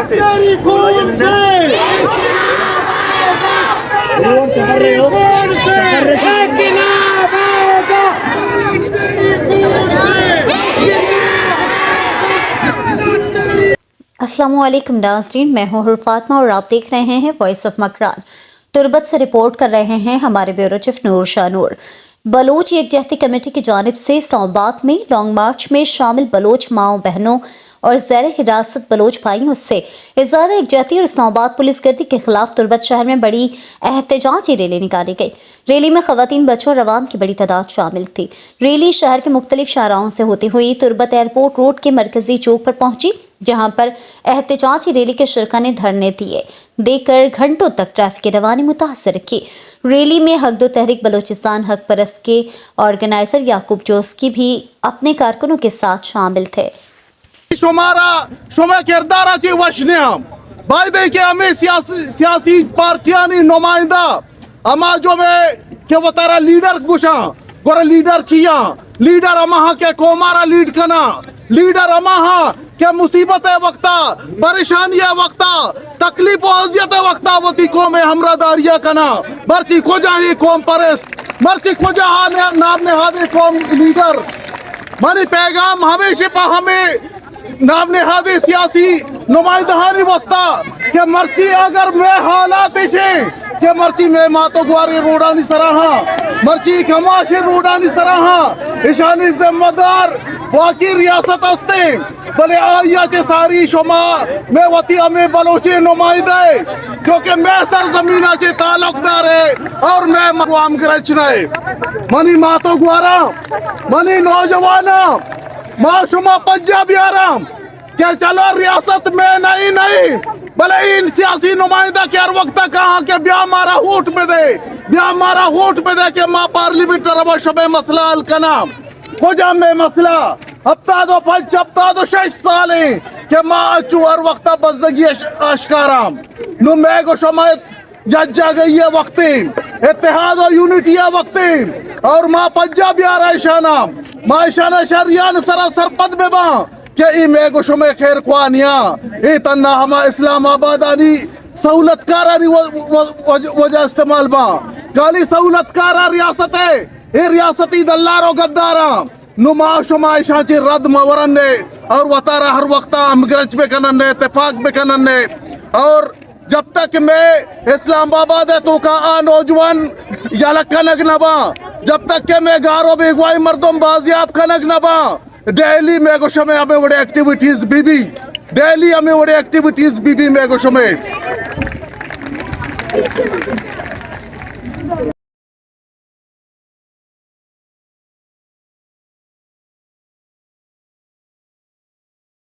तेरी खून से अस्सलामुअलैकुम नाज़रीन, मैं हूँ फातिमा और आप देख रहे हैं वॉइस ऑफ मकरान। तुर्बत से रिपोर्ट कर रहे हैं हमारे ब्यूरो चीफ नूर शाह नूर। बलोच यकजहती कमेटी की जानिब से इस्लामाबाद में लॉन्ग मार्च में शामिल बलोच माओ बहनों और ज़ेर हिरासत बलोच भाइयों से इज़हार यकजहती और इस्लामाबाद पुलिस गर्दी के खिलाफ तुर्बत शहर में बड़ी एहतजाजी रैली निकाली गई। रैली में ख़वातीन, बच्चों और अवाम की बड़ी तादाद शामिल थी। रैली शहर के मुख्तलिफ शाहराहों से होती हुई तुर्बत एयरपोर्ट रोड के मरकजी चौक पर पहुंची, जहां पर एहतजाजी रैली के शिरका ने धरने देकर घंटों तक ट्रैफिक की रवानी मुतासर की। रैली में हक दो तहरीक बलोचिस्तान हक परस्त के ऑर्गेनाइजर याकूब जोस्की भी अपने कारकुनों के साथ शामिल थे। शुमा किरदाराची वशनियाम बायदे के हमें सियासी पार्टियानी नुमाइंदा अमा जो में के वतारा लीडर गुशा गोरा लीडर चिया लीडर अमा के कोमारा लीड कना लीडर अमा के मुसीबत वक्ता परेशानी वक्ता तकलीफ अजियत वक्ता वती कौम हमरा दारिया कना मर्ची को जाही कौम परस मर्ची को जहा नाम नेहादे कौम लीडर मानी पैगाम हमेशा पा हमें नाम नेहादे सियासी नुमाइंदहानी वस्ता के मर्ची अगर मैं हालात के मर्ची में मातो गुआरे रोडानी सराहा मर्ची खमाशे रोडानी सराहा ईशानी जिम्मेदार बाकी रियासत हस्ते भले आया चे सारी शुमा मैं वती हमें बलोची नुमाइंदे क्योंकि मैं सरजमीना चे ताल्लुकदार है और मैं मकाम गरचना है मनी मातो गुआरा मनी नौजवाना माँ शुमा पंजाबी आराम क्या चलो रियासत में नहीं भले इन सियासी नुमाइंदा के हर वक्त कहा के ब्याह मारा होट पे दे के माँ पार्लियामेंट रवा शबे मसला हल कना कोजा में मसला हफ्ता दो 6 साल के माँ अचू हर वक्त बजदगी अशकाराम नु मैं को शमा जज्जा गई है वक्ती इत्तेहाद और यूनिटी वक्ती और माँ पंजाबी आ रहा माँ ईशाना शरियान सरासर पद में बा के ई मैं को शुमे खैर क्वानिया ई तन्ना हमा इस्लामाबाद आनी सहूलतकारानी वजह इस्तेमाल बा गाली सहूलतकारा रियासत है ये रियासती दल्लारो गद्दारा नुमा शुमा ईशाची रद मवरन ने और वतारा हर वक्त अमगरज पे कनन ने इत्तेफाक पे कनन ने और जब तक मैं इस्लामाबाद है तो का नौजवान यालक कनक नबा जब तक के मैं गारो बेगवाई मर्दम बाजियाब कनक नबा डेली में को शमे हमें बड़े एक्टिविटीज बीबी डेली हमें बड़े एक्टिविटीज बीबी में को शमे